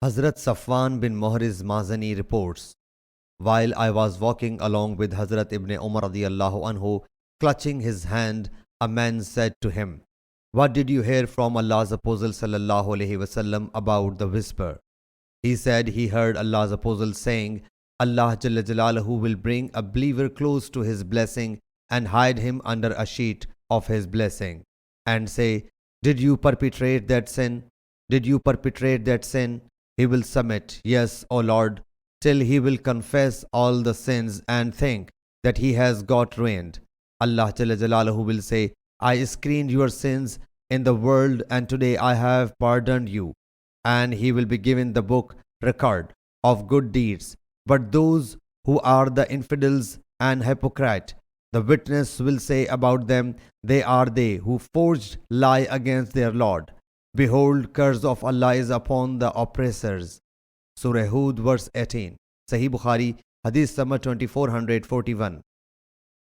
Hazrat Safwan bin Muhriz Mazani reports, while I was walking along with Hazrat Ibn Umar radiyallahu anhu, clutching his hand, a man said to him, "What did you hear from Allah's Apostle sallallahu alaihi wasallam about the whisper?" He said he heard Allah's Apostle saying, Allah Jalla Jalaluhu will bring a believer close to his blessing and hide him under a sheet of his blessing and say, "Did you perpetrate that sin? Did you perpetrate that sin?" He will submit, "Yes, O Lord," till he will confess all the sins and think that he has got ruined. Allah Jalla Jalaluhu will say, "I screened your sins in the world and today I have pardoned you." And he will be given the book record of good deeds. But those who are the infidels and hypocrite, the witness will say about them, "They are they who forged lie against their Lord. Behold, curse of Allah is upon the oppressors." Surah Hud verse 18. Sahih Bukhari Hadith number 2441.